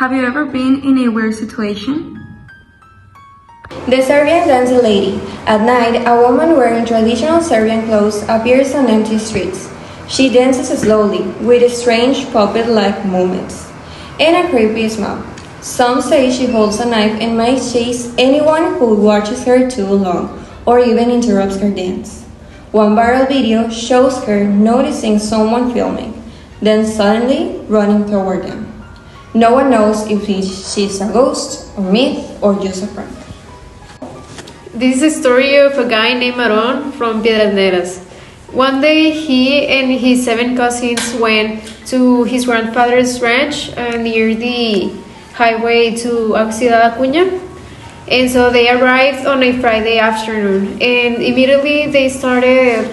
Have you ever been in a weird situation? The Serbian Dancing Lady. At night, a woman wearing traditional Serbian clothes appears on empty streets. She dances slowly, with strange puppet-like movements, and a creepy smile. Some say she holds a knife and might chase anyone who watches her too long, or even interrupts her dance. One viral video shows her noticing someone filming, then suddenly running toward them. No one knows if she's a ghost, a myth, or just a prank. This is a story of a guy named Aaron from Piedras Negras. One day, he and his 7 cousins went to his grandfather's ranch near the highway to Ciudad Acuña. And so they arrived on a Friday afternoon, and immediately they started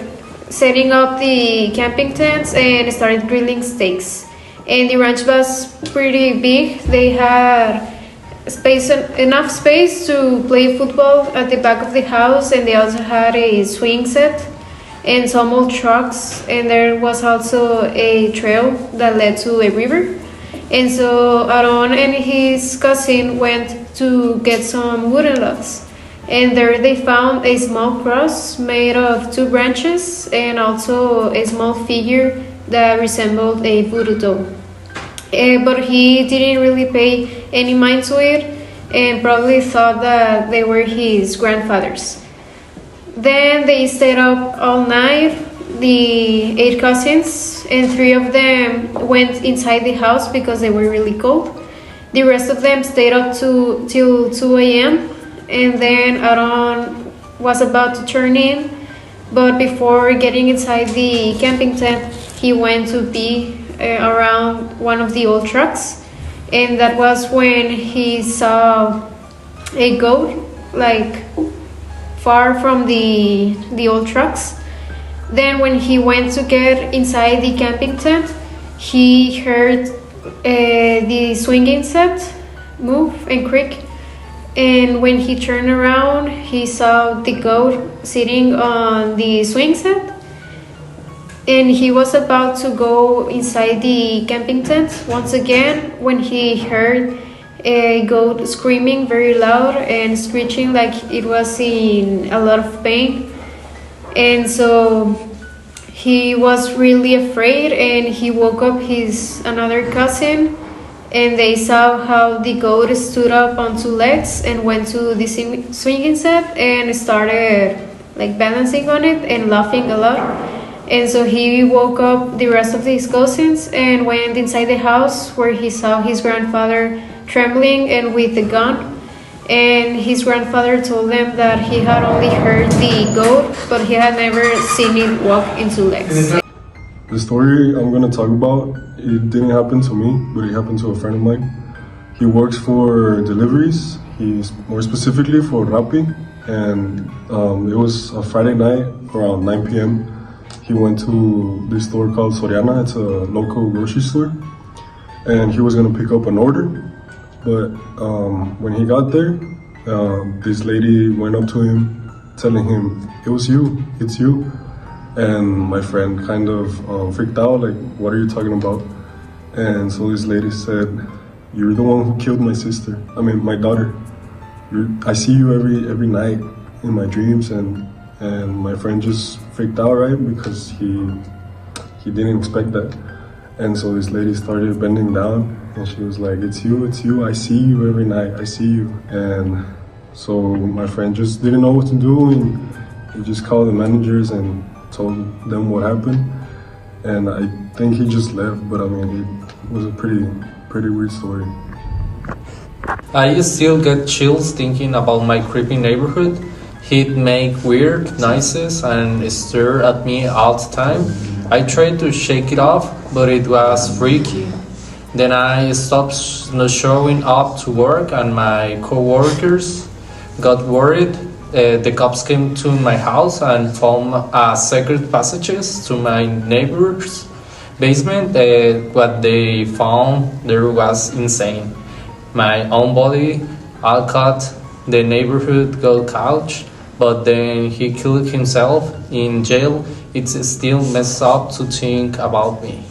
setting up the camping tents and started grilling steaks. And the ranch was pretty big. They had enough space to play football at the back of the house, and they also had a swing set and some old trucks, and there was also a trail that led to a river. And so Aaron and his cousin went to get some wooden logs, and there they found a small cross made of 2 branches and also a small figure that resembled a voodoo doll. But he didn't really pay any mind to it and probably thought that they were his grandfather's. Then they stayed up all night, the 8 cousins, and 3 of them went inside the house because they were really cold. The rest of them stayed up till 2 a.m. and then Aaron was about to turn in, but before getting inside the camping tent, he went to pee around one of the old trucks, and that was when he saw a goat like far from the old trucks. Then when he went to get inside the camping tent, he heard the swinging set move and creak, and when he turned around, he saw the goat sitting on the swing set. And he was about to go inside the camping tent once again when he heard a goat screaming very loud and screeching like it was in a lot of pain. And so he was really afraid, and he woke up his another cousin, and they saw how the goat stood up on 2 legs and went to the swinging set and started like balancing on it and laughing a lot. And so he woke up the rest of his cousins and went inside the house, where he saw his grandfather trembling and with a gun. And his grandfather told them that he had only heard the goat, but he had never seen it walk in 2 legs. The story I'm going to talk about, it didn't happen to me, but it happened to a friend of mine. He works for deliveries. He's more specifically for Rappi. And it was a Friday night around 9 p.m. He went to this store called Soriana. It's a local grocery store. And he was going to pick up an order. But when he got there, this lady went up to him, telling him, it's you. And my friend kind of freaked out, like, what are you talking about? And so this lady said, you're the one who killed my daughter. I see you every night in my dreams. And my friend just freaked out, right? Because he didn't expect that. And so this lady started bending down, and she was like, it's you, I see you every night, I see you. And so my friend just didn't know what to do, and he just called the managers and told them what happened. And I think he just left, but I mean, it was a pretty weird story. I still get chills thinking about my creepy neighborhood. He'd make weird noises and stare at me all the time. I tried to shake it off, but it was freaky. Then I stopped showing up to work, and my co-workers got worried. The cops came to my house and found secret passages to my neighbor's basement. What they found there was insane. My own body, all cut, the neighborhood got couch, but then he killed himself in jail. It's still messed up to think about me.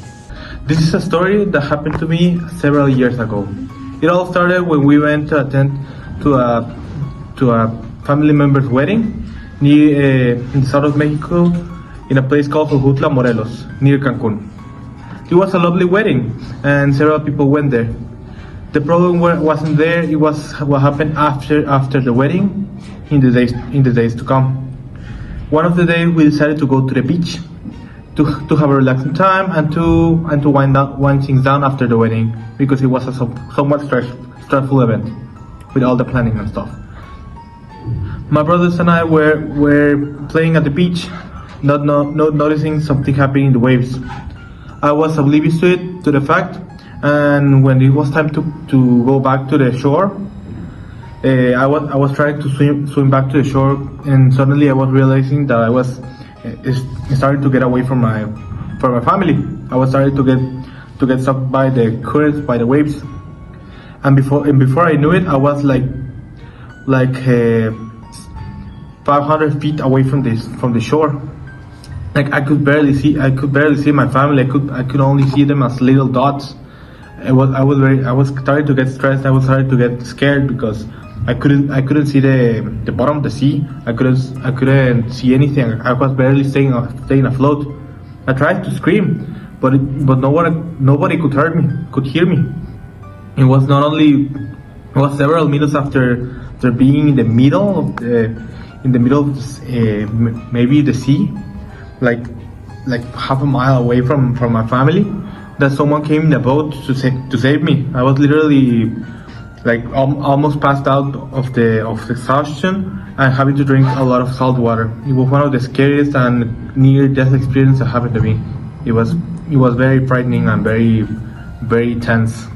This is a story that happened to me several years ago. It all started when we went to attend to a family member's wedding near in the south of Mexico, in a place called Jojutla, Morelos, near Cancun. It was a lovely wedding, and several people went there. The problem wasn't there; it was what happened after the wedding, in the days to come. One of the days, we decided to go to the beach to have a relaxing time and to wind things down after the wedding, because it was a somewhat stressful event with all the planning and stuff. My brothers and I were playing at the beach, not noticing something happening in the waves. I was oblivious to the fact, and when it was time to go back to the shore, I was trying to swim back to the shore, and suddenly I was realizing that I was starting to get away from my family. I was starting to get sucked by the currents, by the waves, and before I knew it, I was like 500 feet away from the shore. Like I could barely see my family. I could only see them as little dots. I was starting to get stressed. I was starting to get scared because I couldn't see the bottom of the sea. I couldn't see anything. I was barely staying afloat. I tried to scream, but nobody could hear me. It was several minutes after being in the middle of maybe the sea, like half a mile away from my family, that someone came in a boat to save me. I was literally like almost passed out of the exhaustion and having to drink a lot of salt water. It was one of the scariest and near-death experiences that happened to me. It was very frightening and very, very tense.